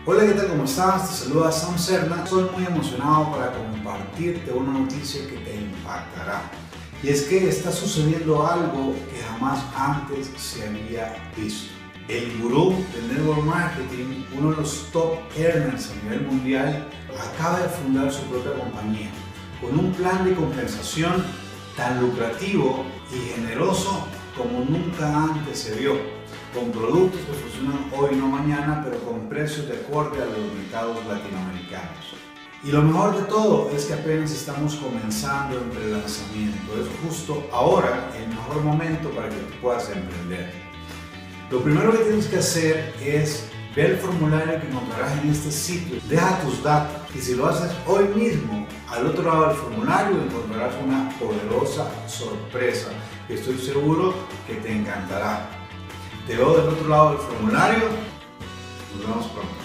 Hola, ¿qué tal? ¿Cómo estás? Te saluda Sam Serna. Estoy muy emocionado para compartirte una noticia que te impactará. Y es que está sucediendo algo que jamás antes se había visto. El gurú del network marketing, uno de los top earners a nivel mundial, acaba de fundar su propia compañía con un plan de compensación tan lucrativo y generoso como nunca antes se vio, con productos que funcionan hoy no mañana, pero con precios de acorde a los mercados latinoamericanos. Y lo mejor de todo es que apenas estamos comenzando el prelanzamiento. Es justo ahora el mejor momento para que tú puedas emprender. Lo primero que tienes que hacer es ver el formulario que encontrarás en este sitio. Deja tus datos y si lo haces hoy mismo, al otro lado del formulario encontrarás una poderosa sorpresa que estoy seguro que te encantará. Te veo del otro lado del formulario. Nos vemos pronto.